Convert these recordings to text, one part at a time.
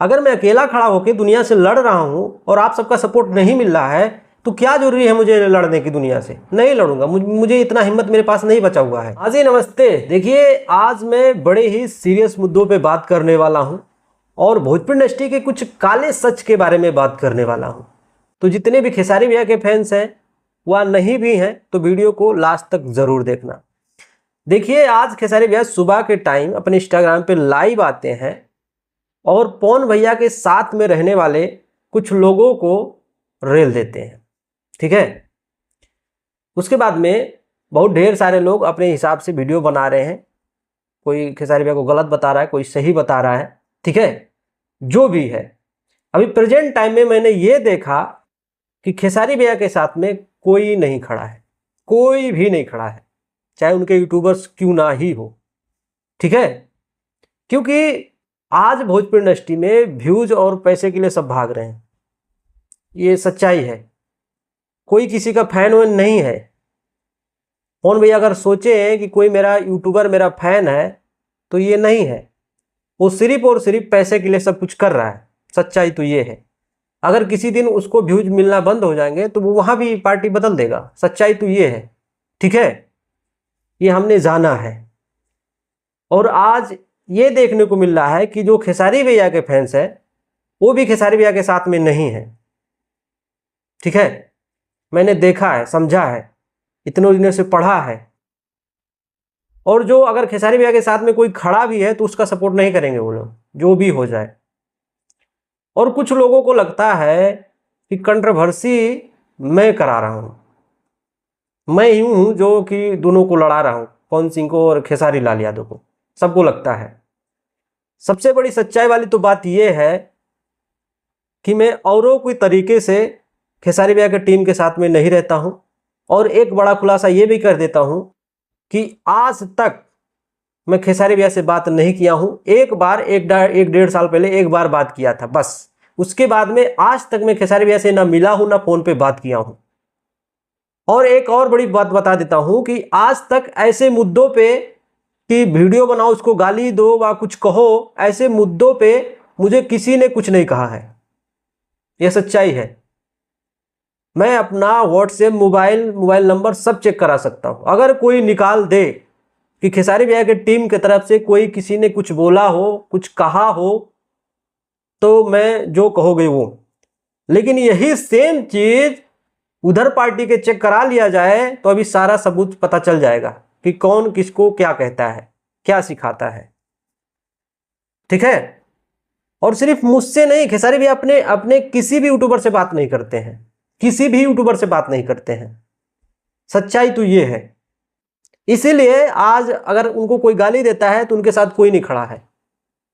अगर मैं अकेला खड़ा होकर दुनिया से लड़ रहा हूं और आप सबका सपोर्ट नहीं मिल रहा है तो क्या जरूरी है मुझे लड़ने की दुनिया से? नहीं लड़ूंगा, मुझे इतना हिम्मत मेरे पास नहीं बचा हुआ है। हाँ जी, नमस्ते। देखिए, आज मैं बड़े ही सीरियस मुद्दों पे बात करने वाला हूं और भोजपुरी इंडस्ट्री के कुछ काले सच के बारे में बात करने वाला हूं। तो जितने भी खेसारी भैया के फैंस हैं वह नहीं भी हैं तो वीडियो को लास्ट तक जरूर देखना। देखिए, आज खेसारी भैया सुबह के टाइम अपने इंस्टाग्राम पे लाइव आते हैं और पवन भैया के साथ में रहने वाले कुछ लोगों को रेल देते हैं। ठीक है, उसके बाद में बहुत ढेर सारे लोग अपने हिसाब से वीडियो बना रहे हैं। कोई खेसारी भैया को गलत बता रहा है, कोई सही बता रहा है। ठीक है, जो भी है, अभी प्रेजेंट टाइम में मैंने ये देखा कि खेसारी भैया के साथ में कोई नहीं खड़ा है, कोई भी नहीं खड़ा है, चाहे उनके यूट्यूबर्स क्यों ना ही हो। ठीक है, क्योंकि आज भोजपुरी इंडस्ट्री में व्यूज और पैसे के लिए सब भाग रहे हैं, ये सच्चाई है। कोई किसी का फैन वैन नहीं है। पवन भैया अगर सोचे कि कोई मेरा यूट्यूबर मेरा फैन है तो ये नहीं है, वो सिर्फ और सिर्फ पैसे के लिए सब कुछ कर रहा है। सच्चाई तो ये है। अगर किसी दिन उसको व्यूज मिलना बंद हो जाएंगे तो वो वहाँ भी पार्टी बदल देगा। सच्चाई तो ये है। ठीक है, ये हमने जाना है। और आज ये देखने को मिल रहा है कि जो खेसारी भैया के फैंस है वो भी खेसारी भैया के साथ में नहीं है। ठीक है, मैंने देखा है, समझा है, इतने दिनों से पढ़ा है। और जो अगर खेसारी भैया के साथ में कोई खड़ा भी है तो उसका सपोर्ट नहीं करेंगे वो लोग, जो भी हो जाए। और कुछ लोगों को लगता है कि कंट्रोवर्सी मैं करा रहा हूं, मैं ही हूं जो कि दोनों को लड़ा रहा हूं, पवन सिंह को और खेसारी लाल यादव को। सबको लगता है। सबसे बड़ी सच्चाई वाली तो बात यह है कि मैं औरों कोई तरीके से खेसारी भैया के टीम के साथ में नहीं रहता हूं। और एक बड़ा खुलासा ये भी कर देता हूं कि आज तक मैं खेसारी भैया से बात नहीं किया हूं। एक बार एक डेढ़ साल पहले एक बार बात किया था बस। उसके बाद में आज तक मैं खेसारी भैया से ना मिला हूं ना फोन पे बात किया हूं। और एक और बड़ी बात बता देता हूं कि आज तक ऐसे मुद्दों पे कि वीडियो बनाओ, उसको गाली दो व कुछ कहो, ऐसे मुद्दों पे मुझे किसी ने कुछ नहीं कहा है। यह सच्चाई है। मैं अपना व्हाट्सएप मोबाइल नंबर सब चेक करा सकता हूं। अगर कोई निकाल दे कि खेसारी भैया के टीम की तरफ से कोई किसी ने कुछ बोला हो, कुछ कहा हो, तो मैं जो कहोगे वो। लेकिन यही सेम चीज उधर पार्टी के चेक करा लिया जाए तो अभी सारा सबूत पता चल जाएगा कि कौन किसको क्या कहता है, क्या सिखाता है। ठीक है, और सिर्फ मुझसे नहीं, खेसारी भैया अपने किसी भी यूट्यूबर से बात नहीं करते हैं, किसी भी यूट्यूबर से बात नहीं करते हैं। सच्चाई तो ये है। इसीलिए आज अगर उनको कोई गाली देता है तो उनके साथ कोई नहीं खड़ा है,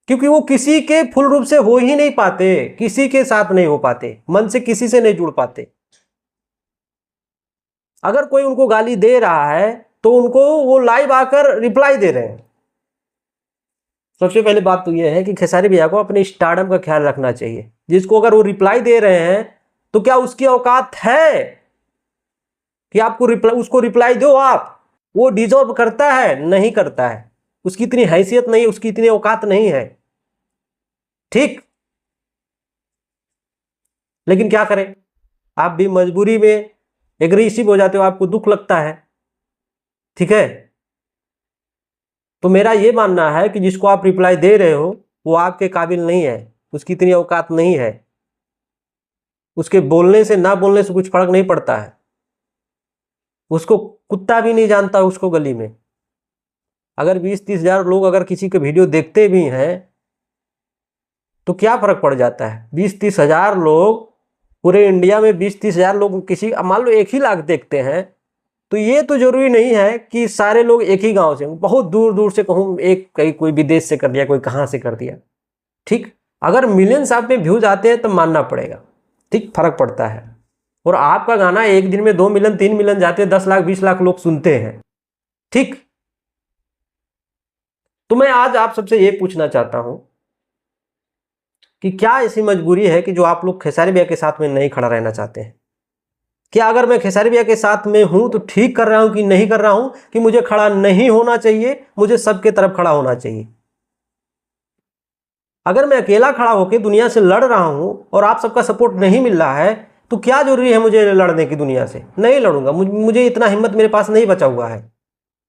क्योंकि वो किसी के फुल रूप से हो ही नहीं पाते, किसी के साथ नहीं हो पाते, मन से किसी से नहीं जुड़ पाते। अगर कोई उनको गाली दे रहा है तो उनको वो लाइव आकर रिप्लाई दे रहे हैं। सबसे पहले बात तो ये है कि खेसारी भैया को अपने स्टारडम का ख्याल रखना चाहिए। जिसको अगर वो रिप्लाई दे रहे हैं तो क्या उसकी औकात है कि आपको उसको रिप्लाई दो आप? वो डिजर्व करता है? नहीं करता है। उसकी इतनी हैसियत नहीं, उसकी इतनी औकात नहीं है। ठीक, लेकिन क्या करें, आप भी मजबूरी में एग्रेसिव हो जाते हो, आपको दुख लगता है। ठीक है, तो मेरा ये मानना है कि जिसको आप रिप्लाई दे रहे हो वो आपके काबिल नहीं है, उसकी इतनी औकात नहीं है। उसके बोलने से ना बोलने से कुछ फर्क नहीं पड़ता है। उसको कुत्ता भी नहीं जानता उसको गली में। अगर 20-30 हजार लोग अगर किसी के वीडियो देखते भी हैं तो क्या फर्क पड़ जाता है? 20-30 हजार लोग पूरे इंडिया में, 20-30 हजार लोग किसी, मान लो 1 ही लाख देखते हैं, तो ये तो जरूरी नहीं है कि सारे लोग एक ही गांव से, बहुत दूर दूर से कहूँ, एक कहीं कोई विदेश से कर दिया, कोई कहाँ से कर दिया। ठीक, अगर मिलियंस आप में व्यूज आते हैं तो मानना पड़ेगा। ठीक, फर्क पड़ता है। और आपका गाना एक दिन में 2 मिलियन 3 मिलियन जाते हैं, 10 लाख 20 लाख लोग सुनते हैं। ठीक, तो मैं आज आप सबसे ये पूछना चाहता हूं कि क्या ऐसी मजबूरी है कि जो आप लोग खेसारी भैया के साथ में नहीं खड़ा रहना चाहते हैं? क्या अगर मैं खेसारी भैया के साथ में हूं तो ठीक कर रहा हूं कि नहीं कर रहा हूं, कि मुझे खड़ा नहीं होना चाहिए, मुझे सबके तरफ खड़ा होना चाहिए? अगर मैं अकेला खड़ा होकर दुनिया से लड़ रहा हूं और आप सबका सपोर्ट नहीं मिल रहा है तो क्या जरूरी है मुझे लड़ने की दुनिया से? नहीं लड़ूंगा। मुझे इतना हिम्मत मेरे पास नहीं बचा हुआ है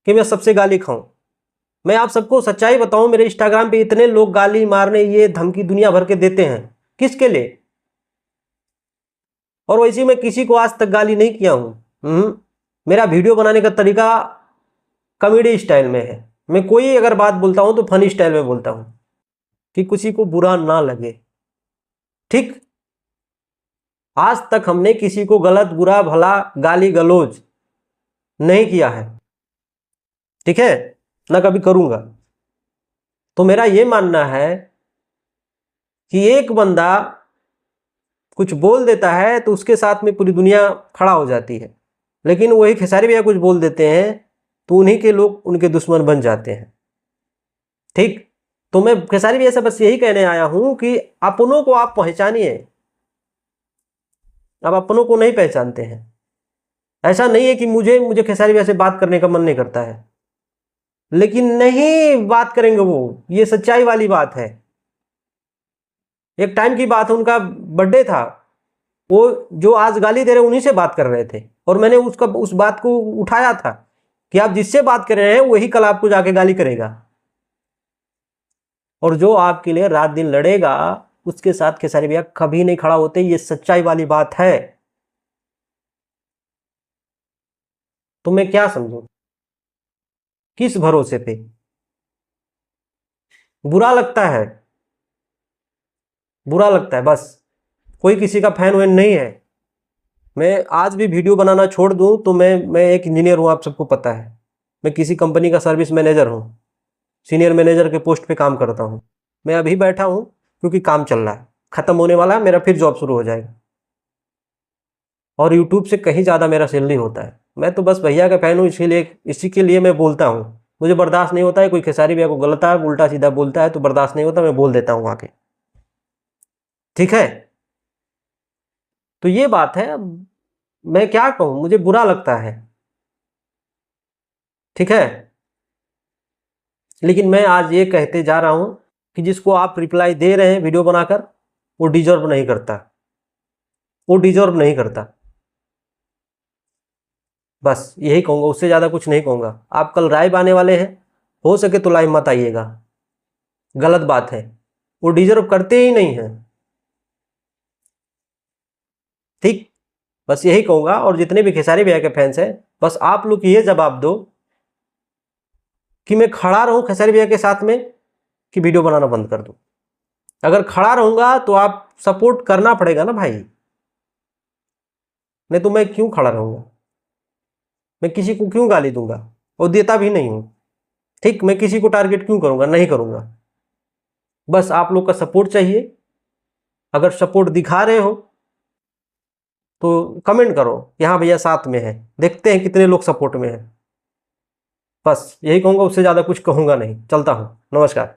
कि मैं सबसे गाली खाऊं। मैं आप सबको सच्चाई बताऊं, मेरे इंस्टाग्राम पे इतने लोग गाली मारने ये धमकी दुनिया भर के देते हैं, किसके लिए? और वैसे मैं किसी को आज तक गाली नहीं किया हूं। मेरा वीडियो बनाने का तरीका कॉमेडी स्टाइल में है। मैं कोई अगर बात बोलता हूं तो फनी स्टाइल में बोलता हूं कि किसी को बुरा ना लगे। ठीक, आज तक हमने किसी को गलत, बुरा, भला, गाली गलौज नहीं किया है, ठीक है, ना कभी करूंगा। तो मेरा ये मानना है कि एक बंदा कुछ बोल देता है तो उसके साथ में पूरी दुनिया खड़ा हो जाती है, लेकिन वही खेसारी भैया कुछ बोल देते हैं तो उन्हीं के लोग उनके दुश्मन बन जाते हैं। ठीक, तो मैं खेसारी भैया से बस यही कहने आया हूं कि अपनों को आप पहचानिए। अब अपनों को नहीं पहचानते हैं। ऐसा नहीं है कि मुझे खेसारी भैया से बात करने का मन नहीं करता है, लेकिन नहीं बात करेंगे वो, ये सच्चाई वाली बात है। एक टाइम की बात है, उनका बर्थडे था, वो जो आज गाली दे रहे उन्हीं से बात कर रहे थे और मैंने उस बात को उठाया था कि आप जिससे बात कर रहे हैं वही कल आपको जाके गाली करेगा, और जो आपके लिए रात दिन लड़ेगा उसके साथ खेसारी भैया कभी नहीं खड़ा होते। ये सच्चाई वाली बात है। तो मैं क्या समझूं, किस भरोसे पे? बुरा लगता है, बुरा लगता है बस। कोई किसी का फैन वैन नहीं है। मैं आज भी वीडियो बनाना छोड़ दूं तो मैं एक इंजीनियर हूं, आप सबको पता है। मैं किसी कंपनी का सर्विस मैनेजर हूं, सीनियर मैनेजर के पोस्ट पे काम करता हूं। मैं अभी बैठा हूं क्योंकि काम चल रहा है, खत्म होने वाला है, मेरा फिर जॉब शुरू हो जाएगा और यूट्यूब से कहीं ज़्यादा मेरा सैलरी होता है। मैं तो बस भैया का फैन हूँ, इसी के लिए मैं बोलता हूँ। मुझे बर्दाश्त नहीं होता है कोई खेसारी भैया को गलत है, उल्टा सीधा बोलता है तो बर्दाश्त नहीं होता, मैं बोल देता हूँ आके। ठीक है, तो ये बात है। अब मैं क्या कहूँ, मुझे बुरा लगता है, ठीक है, लेकिन मैं आज ये कहते जा रहा हूँ कि जिसको आप रिप्लाई दे रहे हैं वीडियो बनाकर, वो डिजर्व नहीं करता, वो डिजर्व नहीं करता। बस यही कहूँगा, उससे ज़्यादा कुछ नहीं कहूँगा। आप कल राय आने वाले हैं, हो सके तो लाइव मत आइएगा, गलत बात है, वो डिजर्व करते ही नहीं हैं। ठीक, बस यही कहूँगा। और जितने भी खेसारी भैया के फैंस हैं, बस आप लोग ये जवाब दो कि मैं खड़ा रहूँ खेसारी भैया के साथ में कि वीडियो बनाना बंद कर दूँ। अगर खड़ा रहूँगा तो आप सपोर्ट करना पड़ेगा ना भाई, नहीं तो मैं क्यों खड़ा रहूँगा? मैं किसी को क्यों गाली दूंगा? और देता भी नहीं हूँ। ठीक, मैं किसी को टारगेट क्यों करूँगा? नहीं करूँगा। बस आप लोग का सपोर्ट चाहिए। अगर सपोर्ट दिखा रहे हो तो कमेंट करो, यहाँ भैया साथ में है, देखते हैं कितने लोग सपोर्ट में हैं। बस यही कहूँगा, उससे ज़्यादा कुछ कहूँगा नहीं। चलता हूँ, नमस्कार।